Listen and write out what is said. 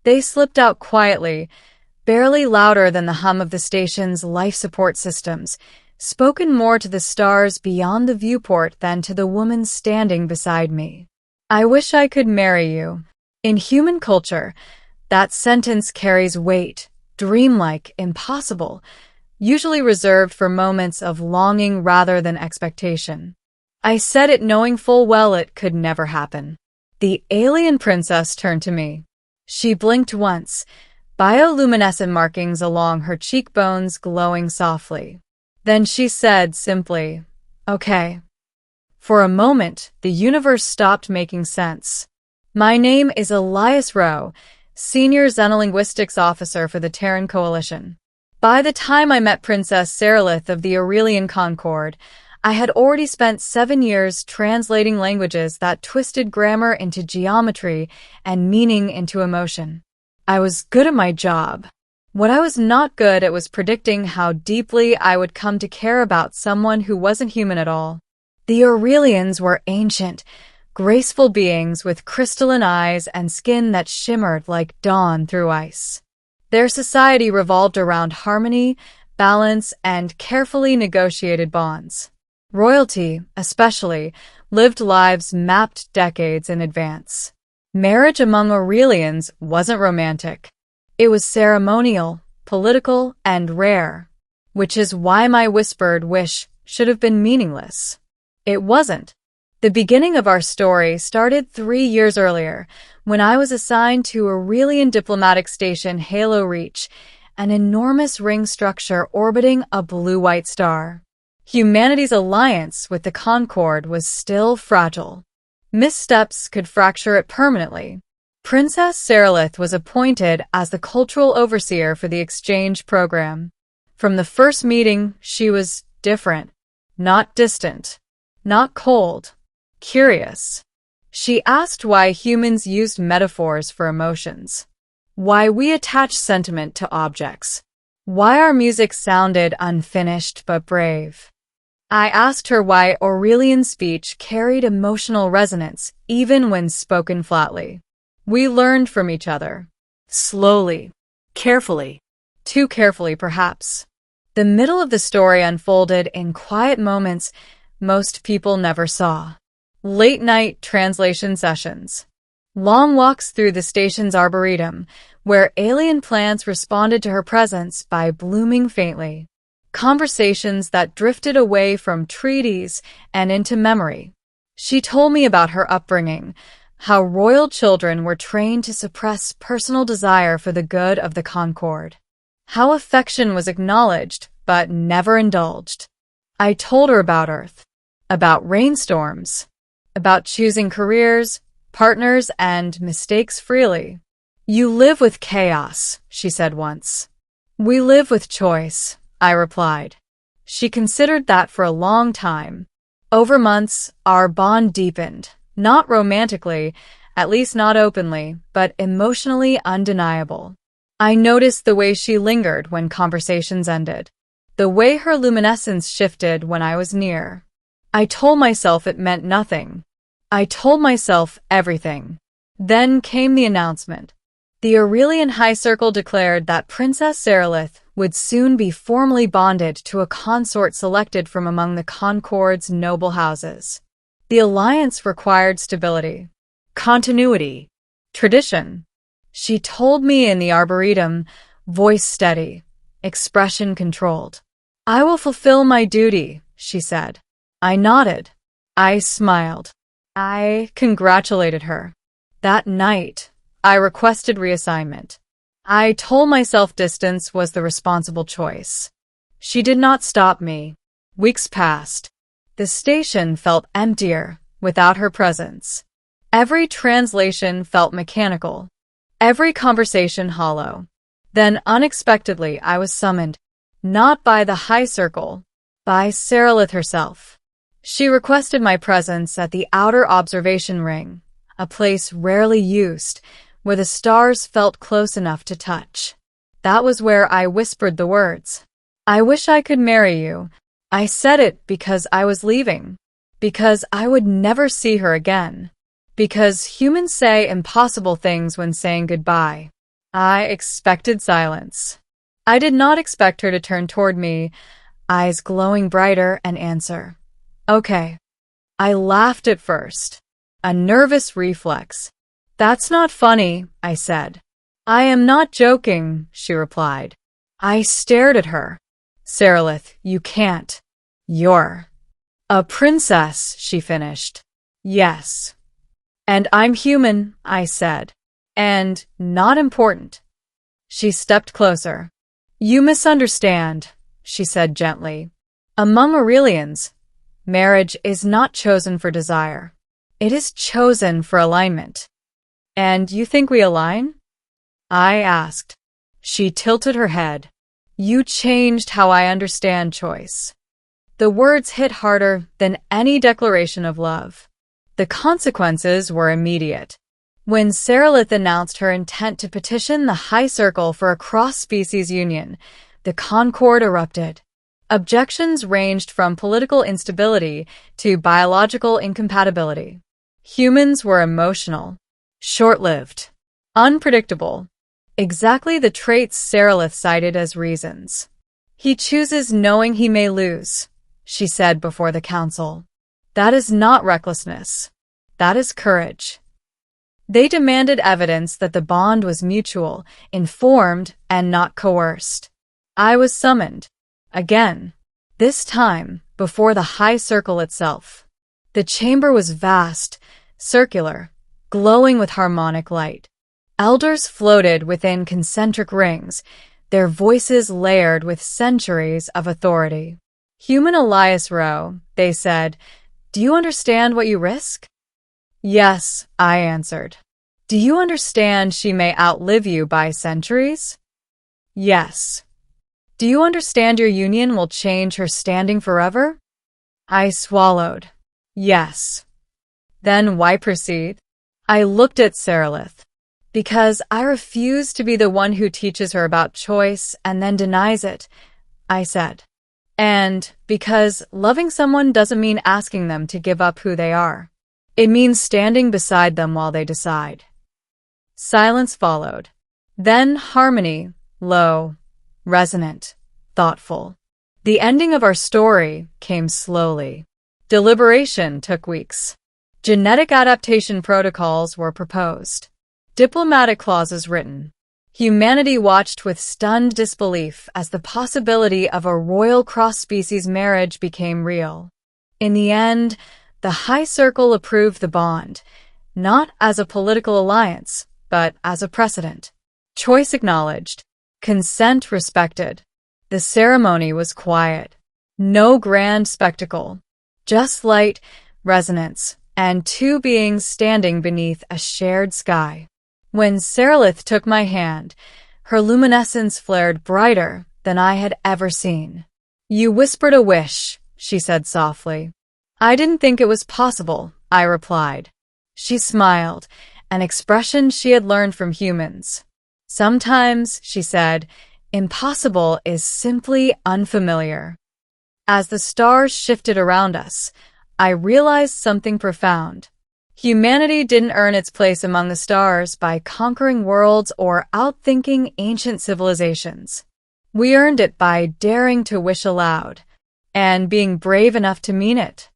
They slipped out quietly, barely louder than the hum of the station's life support systems, spoken more to the stars beyond the viewport than to the woman standing beside me. I wish I could marry you. In human culture, that sentence carries weight, dreamlike, impossible, usually reserved for moments of longing rather than expectation. I said it knowing full well it could never happen. The alien princess turned to me. She blinked once, bioluminescent markings along her cheekbones glowing softly. Then she said simply, "Okay." For a moment, the universe stopped making sense. My name is Elias Rowe, Senior Xenolinguistics Officer for the Terran Coalition. By the time I met Princess Seralyth of the Aurelian Concord, I had already spent 7 years translating languages that twisted grammar into geometry and meaning into emotion. I was good at my job. What I was not good at was predicting how deeply I would come to care about someone who wasn't human at all. The Aurelians were ancient, graceful beings with crystalline eyes and skin that shimmered like dawn through ice. Their society revolved around harmony, balance, and carefully negotiated bonds. Royalty, especially, lived lives mapped decades in advance. Marriage among Aurelians wasn't romantic. It was ceremonial, political, and rare, which is why my whispered wish should have been meaningless. It wasn't. The beginning of our story started 3 years earlier, when I was assigned to Aurelian diplomatic station Halo Reach, an enormous ring structure orbiting a blue-white star. Humanity's alliance with the Concord was still fragile. Missteps could fracture it permanently. Princess Seralyth was appointed as the cultural overseer for the exchange program. From the first meeting, she was different, not distant, not cold, curious. She asked why humans used metaphors for emotions, why we attach sentiment to objects, why our music sounded unfinished but brave. I asked her why Aurelian speech carried emotional resonance even when spoken flatly. We learned from each other. Slowly. Carefully. Too carefully, perhaps. The middle of the story unfolded in quiet moments most people never saw. Late-night translation sessions. Long walks through the station's Arboretum, where alien plants responded to her presence by blooming faintly. Conversations that drifted away from treaties and into memory. She told me about her upbringing, how royal children were trained to suppress personal desire for the good of the Concord. How affection was acknowledged, but never indulged. I told her about Earth, about rainstorms, about choosing careers, partners, and mistakes freely. You live with chaos, she said once. We live with choice, I replied. She considered that for a long time. Over months, our bond deepened, not romantically, at least not openly, but emotionally undeniable. I noticed the way she lingered when conversations ended, the way her luminescence shifted when I was near. I told myself it meant nothing. I told myself everything. Then came the announcement. The Aurelian High Circle declared that Princess Seralyth would soon be formally bonded to a consort selected from among the Concord's noble houses. The alliance required stability, continuity, tradition. She told me in the Arboretum, voice steady, expression controlled. I will fulfill my duty, she said. I nodded. I smiled. I congratulated her. That night, I requested reassignment. I told myself distance was the responsible choice. She did not stop me. Weeks passed. The station felt emptier without her presence. Every translation felt mechanical. Every conversation hollow. Then unexpectedly I was summoned, not by the High Circle, by Seralyth herself. She requested my presence at the outer observation ring, a place rarely used, where the stars felt close enough to touch. That was where I whispered the words. I wish I could marry you. I said it because I was leaving, because I would never see her again, because humans say impossible things when saying goodbye. I expected silence. I did not expect her to turn toward me, eyes glowing brighter, and answer, "Okay." I laughed at first. A nervous reflex. "That's not funny," I said. "I am not joking," she replied. I stared at her. "Seralyth, you can't. You're a princess," she finished. "Yes. And I'm human," I said. "And not important." She stepped closer. "You misunderstand," she said gently. "Among Aurelians, marriage is not chosen for desire. It is chosen for alignment." "And you think we align?" I asked. She tilted her head. "You changed how I understand choice." The words hit harder than any declaration of love. The consequences were immediate. When Seralyth announced her intent to petition the High Circle for a cross-species union, the Concord erupted. Objections ranged from political instability to biological incompatibility. Humans were emotional, short-lived, unpredictable. Exactly the traits Seralyth cited as reasons. "He chooses knowing he may lose," she said before the council. "That is not recklessness. That is courage." They demanded evidence that the bond was mutual, informed, and not coerced. I was summoned. Again. This time, before the High Circle itself. The chamber was vast, circular, glowing with harmonic light. Elders floated within concentric rings, their voices layered with centuries of authority. "Human Elias Rowe," they said, "do you understand what you risk?" "Yes," I answered. "Do you understand she may outlive you by centuries?" "Yes." "Do you understand your union will change her standing forever?" I swallowed. "Yes." "Then why proceed?" I looked at Seralyth. "Because I refuse to be the one who teaches her about choice and then denies it," I said. "And because loving someone doesn't mean asking them to give up who they are. It means standing beside them while they decide." Silence followed. Then harmony, low, resonant, thoughtful. The ending of our story came slowly. Deliberation took weeks. Genetic adaptation protocols were proposed. Diplomatic clauses written. Humanity watched with stunned disbelief as the possibility of a royal cross-species marriage became real. In the end, the High Circle approved the bond, not as a political alliance, but as a precedent. Choice acknowledged. Consent respected. The ceremony was quiet. No grand spectacle. Just light, resonance, and two beings standing beneath a shared sky. When Seralyth took my hand, her luminescence flared brighter than I had ever seen. "You whispered a wish," she said softly. "I didn't think it was possible," I replied. She smiled, an expression she had learned from humans. "Sometimes," she said, "impossible is simply unfamiliar." As the stars shifted around us, I realized something profound. Humanity didn't earn its place among the stars by conquering worlds or outthinking ancient civilizations. We earned it by daring to wish aloud and being brave enough to mean it.